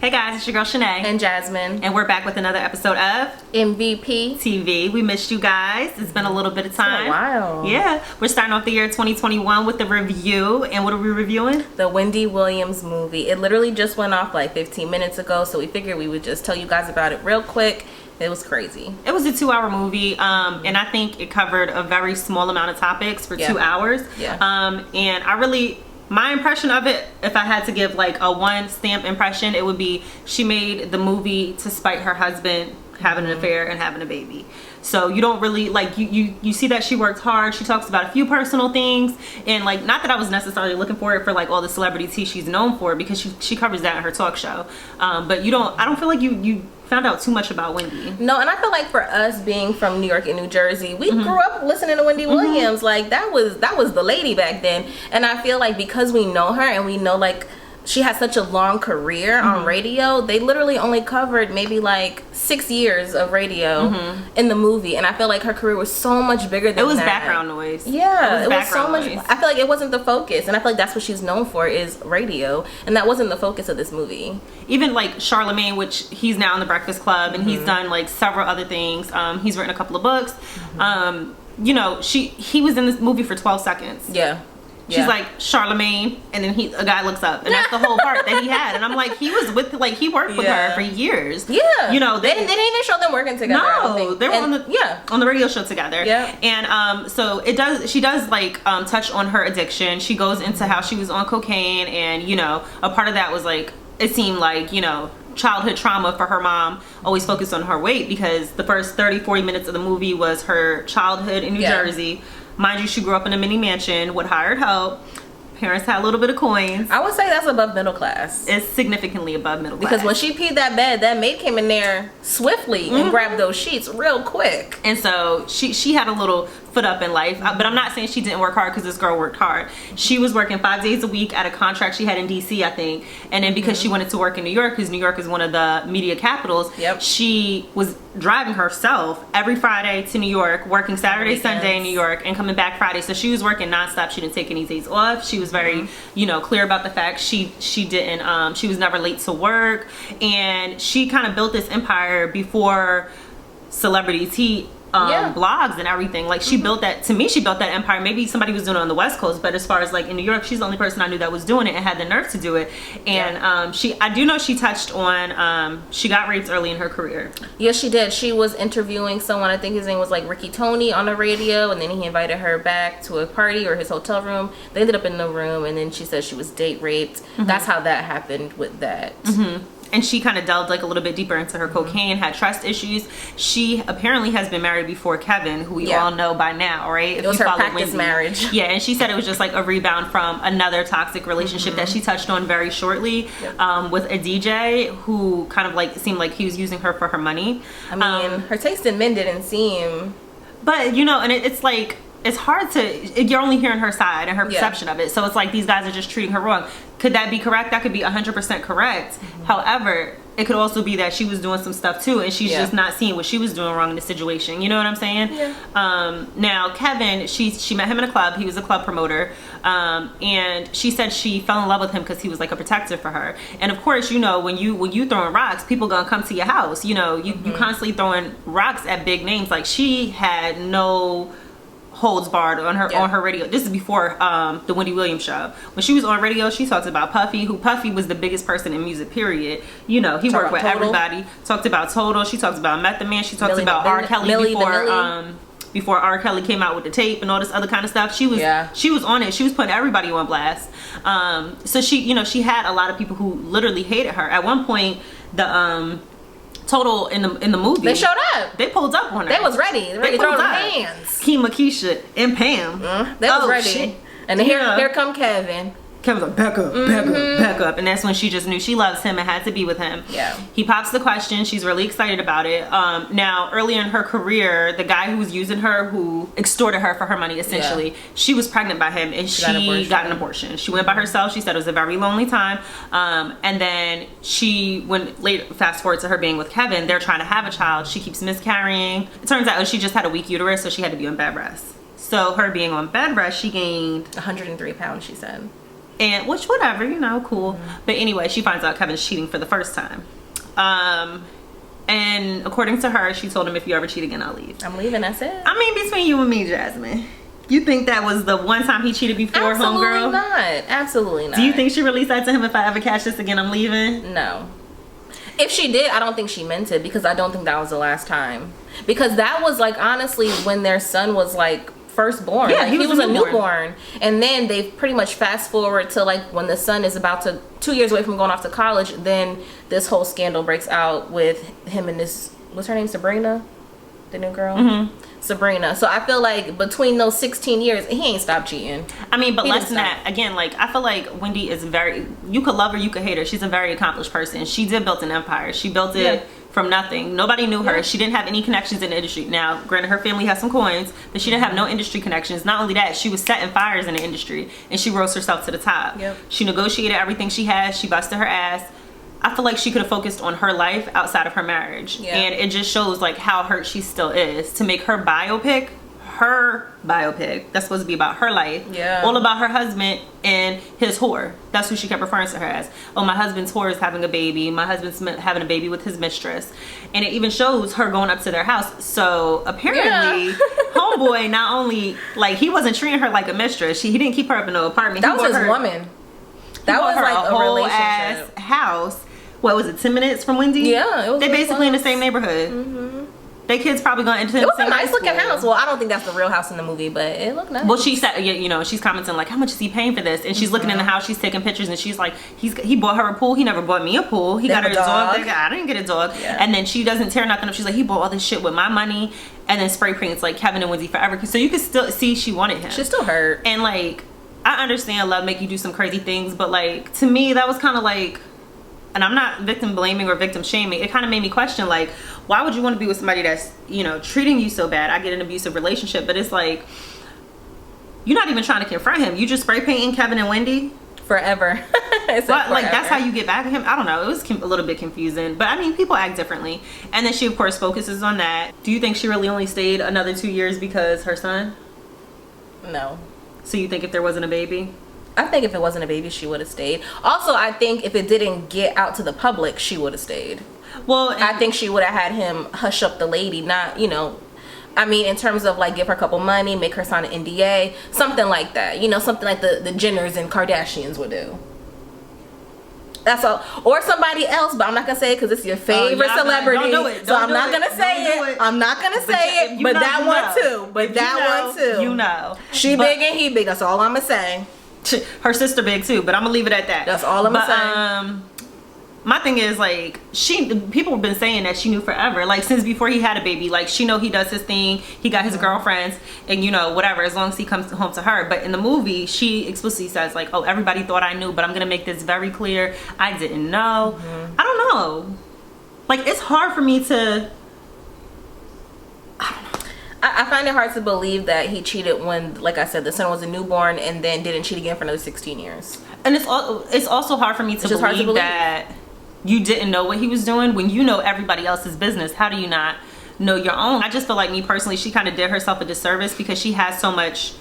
Hey guys, it's your girl Shanae. And Jasmine. And we're back with another episode of MVP TV. We missed you guys. It's been a little bit of time. It's been a while. Yeah. We're starting off the year 2021 with the review. And what are we reviewing? The Wendy Williams movie. It literally just went off like 15 minutes ago, so we figured we would just tell you guys about it real quick. It was crazy. It was a 2-hour movie, and I think it covered a very small amount of topics for 2 hours. Yeah. And my impression of it, if I had to give like a one stamp impression, it would be she made the movie to spite her husband having an affair and having a baby. So you don't really like you see that she worked hard. She talks about a few personal things, and like, not that I was necessarily looking for it for like all the celebrity tea she's known for, because she covers that in her talk show. But I don't feel like you found out too much about Wendy. No, and I feel like for us being from New York and New Jersey, we grew up listening to Wendy Williams. Like that was the lady back then. And I feel like because we know her and we know like she has such a long career on radio, they literally only covered maybe like 6 years of radio in the movie, and I feel like her career was so much bigger than that. It was background noise. Yeah, it was so much. Noise. I feel like it wasn't the focus, and I feel like that's what she's known for is radio, and that wasn't the focus of this movie. Even like Charlemagne, which he's now in the Breakfast Club, and he's done like several other things. He's written a couple of books. You know, he was in this movie for 12 seconds. Yeah. She's like, Charlemagne, and then a guy looks up, and that's the whole part that he had. And I'm like, he was with, like, he worked with her for years. Yeah. You know, they didn't even show them working together. No, they were on the radio show together. Yeah. And so she does like touch on her addiction. She goes into how she was on cocaine, and you know, a part of that was like, it seemed like, you know, childhood trauma for her mom, always focused on her weight, because the first 30-40 minutes of the movie was her childhood in New Jersey. Mind you, she grew up in a mini mansion with hired help. Parents had a little bit of coins. I would say that's above middle class. It's significantly above middle class. Because when she peed that bed, that maid came in there swiftly and grabbed those sheets real quick. And so she had a little foot up in life. But I'm not saying she didn't work hard, because this girl worked hard. She was working 5 days a week at a contract she had in DC, I think. And then because she wanted to work in New York, because New York is one of the media capitals, she was driving herself every Friday to New York, working Saturday, Sunday in New York, and coming back Friday. So she was working nonstop. She didn't take any days off. She was very, you know, clear about the fact she didn't, she was never late to work. And she kind of built this empire before celebrity tea blogs and everything. Like she built that, to me, she built that empire. Maybe somebody was doing it on the West Coast, but as far as like in New York, she's the only person I knew that was doing it and had the nerve to do it. And I do know she touched on, she got raped early in her career. Yes, she did. She was interviewing someone, I think his name was like Ricky Tony, on the radio, and then he invited her back to a party or his hotel room. They ended up in the room, and then she said she was date raped. That's how that happened with that. And she kind of delved like a little bit deeper into her cocaine, had trust issues. She apparently has been married before Kevin, who we all know by now, right? It was her practice marriage. Yeah, and she said it was just like a rebound from another toxic relationship that she touched on very shortly with a DJ who kind of like seemed like he was using her for her money. I mean, her taste in men didn't seem... But, you know, and it's like... It's hard to, you're only hearing her side and her perception of it. So it's like these guys are just treating her wrong. Could that be correct? That could be 100% correct. However, it could also be that she was doing some stuff too, and she's just not seeing what she was doing wrong in the situation. You know what I'm saying? Yeah. Now Kevin, she met him in a club. He was a club promoter, and she said she fell in love with him because he was like a protector for her. And of course, you know, when you throwing rocks, people gonna come to your house. You know, you constantly throwing rocks at big names. Like she had no holds barred on her radio. This is before the Wendy Williams show. When she was on radio, she talked about Puffy, who Puffy was the biggest person in music, period. You know, he worked with everybody. Talked about Total. She talked about Method Man. She talked about R. Kelly before R. Kelly came out with the tape and all this other kind of stuff. She was on it. She was putting everybody on blast. So she, you know, she had a lot of people who literally hated her. At one point, the Total in the movie, they showed up. They pulled up on her. They was ready. They throw their hands. Kima, Keisha, and Pam. They was ready. Shit. And here come Kevin. Kevin's like, back up, back up. And that's when she just knew she loves him and had to be with him. Yeah. He pops the question. She's really excited about it. Now, earlier in her career, the guy who was using her, who extorted her for her money, essentially, she was pregnant by him, and she got an abortion. She went by herself. She said it was a very lonely time. And then she, fast forward to her being with Kevin, they're trying to have a child. She keeps miscarrying. It turns out she just had a weak uterus, so she had to be on bed rest. So her being on bed rest, she gained 103 pounds, she said. And which, whatever, you know, cool. But anyway, she finds out Kevin's cheating for the first time. And according to her, she told him, if you ever cheat again, I'll leave. I'm leaving, that's it. I mean, between you and me, Jasmine, you think that was the one time he cheated before, homegirl? Absolutely not. Do you think she released that to him, if I ever catch this again, I'm leaving? No. If she did, I don't think she meant it, because I don't think that was the last time. Because that was, like, honestly, when their son was, like, first born. Yeah, like, he was a newborn. And then they pretty much fast forward to, like, when the son is about to 2 years away from going off to college, then this whole scandal breaks out with him and this, what's her name, Sabrina, the new girl. Sabrina. So I feel like between those 16 years, he ain't stopped cheating. I mean, but less than that, again, like, I feel like Wendy is very, you could love her, you could hate her, she's a very accomplished person. She did build an empire. She built it from nothing. Nobody knew her. She didn't have any connections in the industry. Now, granted, her family has some coins, but she didn't have no industry connections. Not only that, she was setting fires in the industry, and she rose herself to the top. She negotiated everything she had. She busted her ass. I feel like she could have focused on her life outside of her marriage. And it just shows, like, how hurt she still is. To make her biopic that's supposed to be about her life, all about her husband and his whore. That's who she kept referring to her as. Oh, my husband's whore is having a baby. My husband's having a baby with his mistress. And it even shows her going up to their house. So apparently homeboy, not only, like, he wasn't treating her like a mistress, he didn't keep her up in no apartment. That was his woman. That was like a whole relationship. ass house. What was it, 10 minutes from Wendy? Yeah, it was. They basically in the same neighborhood. Their kids probably going into the same. It was a nice looking house. Well, I don't think that's the real house in the movie, but it looked nice. Well, she said, you know, she's commenting like, how much is he paying for this? And she's looking in the house, she's taking pictures, and she's like, he bought her a pool. He never bought me a pool. He got her a dog. I didn't get a dog. And then she doesn't tear nothing up. She's like, he bought all this shit with my money, and then spray paints like Kevin and Wendy forever. So you could still see she wanted him. She still hurt. And like, I understand love make you do some crazy things, but like, to me, that was kind of like, and I'm not victim blaming or victim shaming, it kind of made me question, like, why would you want to be with somebody that's, you know, treating you so bad? I get an abusive relationship, but it's like, you're not even trying to confront him. You just spray painting Kevin and Wendy forever. Like, that's how you get back at him? I don't know. It was a little bit confusing, but I mean, people act differently. And then she, of course, focuses on that. Do you think she really only stayed another 2 years because her son? No. So you think if there wasn't a baby? I think if it wasn't a baby, she would have stayed. Also, I think if it didn't get out to the public, she would have stayed. Well, I think she would have had him hush up the lady, not, you know, I mean, in terms of like give her a couple money, make her sign an NDA, something like that. You know, something like the Jenners and Kardashians would do. That's all. Or somebody else, but I'm not going to say it because it's your favorite celebrity. Don't do it. So I'm not going to say it. I'm not going to say it. But that one too. But that one too. You know. She big and he big. That's all I'm going to say. Her sister big too, but I'm gonna leave it at that. That's all I'm gonna say. My thing is, like, people have been saying that she knew forever, like since before he had a baby. Like, she know he does his thing, he got his girlfriends, and you know, whatever, as long as he comes home to her. But in the movie, she explicitly says like, oh, everybody thought I knew, but I'm gonna make this very clear, I didn't know. I don't know, like, it's hard for me to, I find it hard to believe that he cheated when, like I said, the son was a newborn and then didn't cheat again for another 16 years. And it's also hard for me to believe that you didn't know what he was doing when you know everybody else's business. How do you not know your own? I just feel like, me personally, she kind of did herself a disservice because she has so much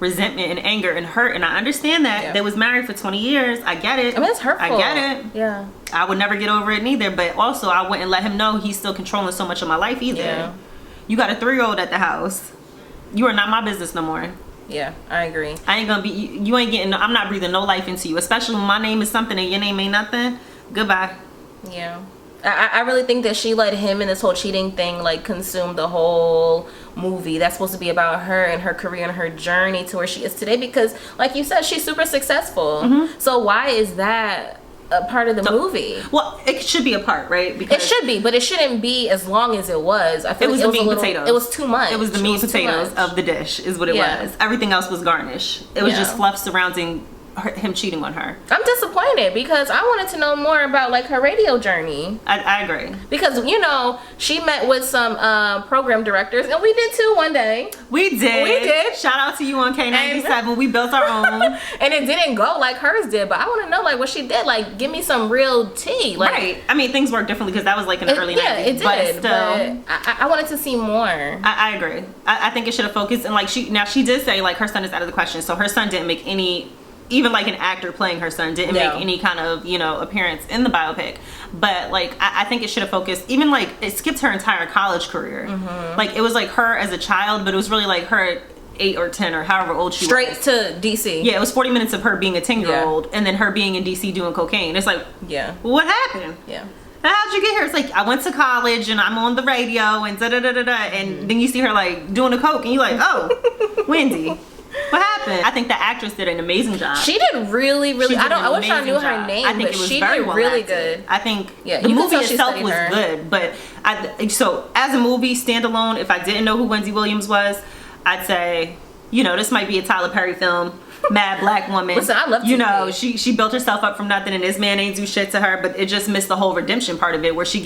resentment and anger and hurt, and I understand that. They was married for 20 years. I get it. I mean, it's hurtful. I get it. Yeah. I would never get over it neither, but also I wouldn't let him know he's still controlling so much of my life either. Yeah. You got a 3-year-old at the house. You are not my business no more. Yeah, I agree. I ain't gonna be, you ain't getting, I'm not breathing no life into you, especially when my name is something and your name ain't nothing. Goodbye. Yeah. I really think that she let him and this whole cheating thing like consume the whole movie. That's supposed to be about her and her career and her journey to where she is today, because like you said, she's super successful. So why is that a part of the movie? Well, it should be a part, right? Because it should be, but it shouldn't be as long as it was. I feel it was like the meat and potatoes. It was too much. It was the meat and potatoes of the dish, is what it was. Everything else was garnish. It was just fluff surrounding him cheating on her. I'm disappointed because I wanted to know more about like her radio journey. I agree. Because, you know, she met with some program directors, and we did too one day. We did. Shout out to you on K97. We built our own. And it didn't go like hers did, but I want to know like what she did. Like, give me some real tea. Like, right. I mean, things work differently because that was like in the early 90s. Yeah, it did. But still, I wanted to see more. I agree. I think it should have focused, and like she did say like her son is out of the question, so her son didn't make any even like an actor playing her son didn't make any kind of, you know, appearance in the biopic. But like I think it should have focused, even like it skipped her entire college career. Like it was like her as a child, but it was really like her at 8 or 10 or however old she was. Straight to DC. Yeah, it was 40 minutes of her being a 10-year-old and then her being in DC doing cocaine. It's like, what happened? How'd you get here? It's like, I went to college and I'm on the radio and da-da-da-da-da. And then you see her like doing the coke and you're like, oh, Wendy, what happened? I think the actress did an amazing job. She did really, really. I wish I knew her name, I think but it was she very did well really acted. good. I think the movie itself was good, but so as a movie standalone, if I didn't know who Wendy Williams was, I'd say, you know, this might be a Tyler Perry film. Mad black woman. Listen, I love TV. You know, she built herself up from nothing and this man ain't do shit to her, but it just missed the whole redemption part of it where she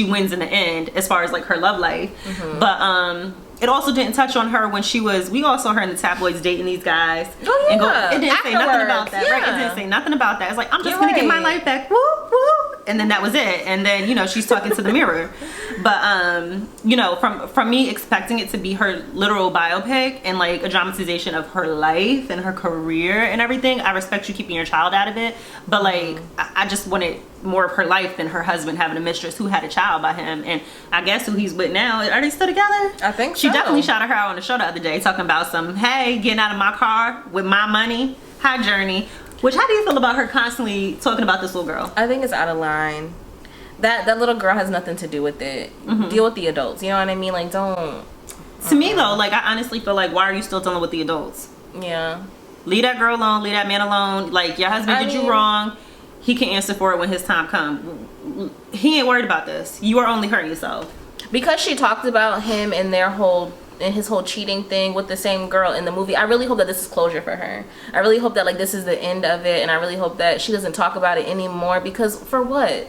wins in the end as far as like her love life. But it also didn't touch on her when we all saw her in the tabloids dating these guys. Oh yeah. It didn't say nothing about that, right? It didn't say nothing about that. It's like, I'm just gonna get my life back. Woo, woo. And then that was it. And then, you know, she's talking to the mirror. But you know, from me expecting it to be her literal biopic and like a dramatization of her life and her career and everything, I respect you keeping your child out of it. But like I just wanted more of her life than her husband having a mistress who had a child by him, and I guess who he's with now. Are they still together? I think so. She definitely shouted her out on the show the other day talking about some, hey, getting out of my car with my money, hi Journey. Which, how do you feel about her constantly talking about this little girl? I think it's out of line. That little girl has nothing to do with it. Deal with the adults, you know what I mean? Like, don't. To me though, like, I honestly feel like, why are you still dealing with the adults? Yeah. Leave that girl alone, leave that man alone. Like, your husband did you wrong. He can answer for it when his time comes. He ain't worried about this. You are only hurting yourself. Because she talked about him and his whole cheating thing with the same girl in the movie, I really hope that this is closure for her. I really hope that like this is the end of it, and I really hope that she doesn't talk about it anymore, because for what?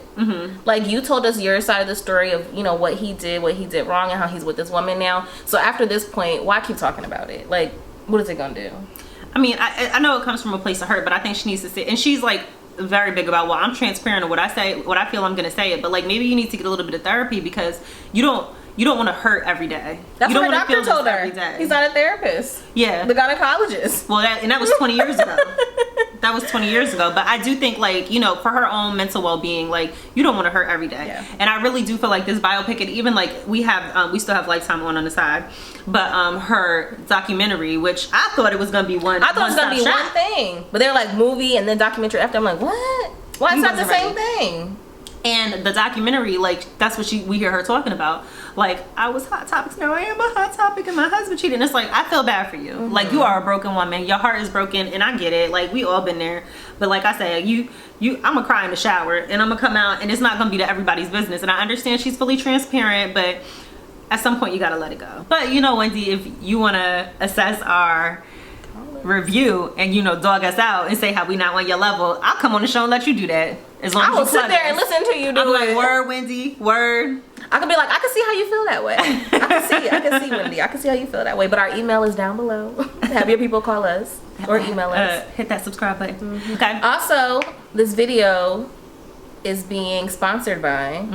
Like, you told us your side of the story of, you know, what he did wrong and how he's with this woman now. So after this point, why keep talking about it? Like, what is it gonna do? I mean, I know it comes from a place of hurt, but I think she needs to sit, and she's like very big about, well, I'm transparent of what I say, what I feel, I'm gonna say it, but like maybe you need to get a little bit of therapy, because you don't want to hurt every day. That's what the doctor told her. Every day. He's not a therapist. Yeah. The gynecologist. Well, that was 20 years ago. That was 20 years ago. But I do think, like, you know, for her own mental well-being, like, you don't want to hurt every day. Yeah. And I really do feel like this biopic, and even like we still have Lifetime on the side, but her documentary, which I thought it was gonna be one. I thought it was gonna be one thing, but they're like movie and then documentary after. I'm like, what? Why it's not the same thing? And the documentary, like, that's what we hear her talking about. Like, I was Hot Topics, now I am a Hot Topic, and my husband cheated. And it's like, I feel bad for you. Like, you are a broken woman. Your heart is broken, and I get it. Like, we all been there. But like I said, I'm gonna cry in the shower, and I'm gonna come out, and it's not gonna be to everybody's business. And I understand she's fully transparent, but at some point you gotta let it go. But you know, Wendy, if you wanna assess our review and, you know, dog us out and say how we not on your level, I'll come on the show and let you do that. As long as I will sit there and listen to you do it. I'm like, word, Wendy, word. I can be like, I can see how you feel that way. I can see Wendy. I can see how you feel that way. But our email is down below. Have your people call us or email us. Hit that subscribe button. Okay. Also, this video is being sponsored by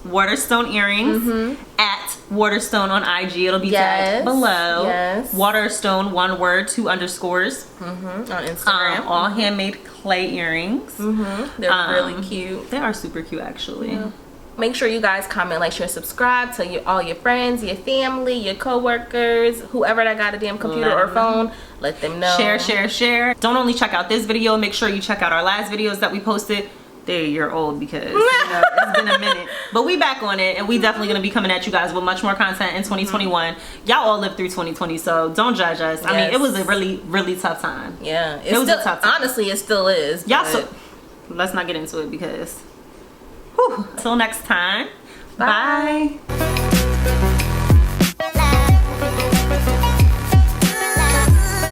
Waterstone earrings at Waterstone on IG. It'll be tagged below. Yes. Waterstone, one word, 2 underscores. On Instagram. All handmade clay earrings. They're really cute. They are super cute, actually. Yeah. Make sure you guys comment, like, share, subscribe. Tell all your friends, your family, your co-workers, whoever that got a damn computer or phone. Let them know. Share. Don't only check out this video. Make sure you check out our last videos that we posted. They're a year old because, you know, it's been a minute. But we back on it, and we definitely going to be coming at you guys with much more content in 2021. Y'all all lived through 2020, so don't judge us. I mean, it was a really, really tough time. Yeah. It was a tough time. Honestly, it still is. Y'all, so let's not get into it because... Till next time. Bye.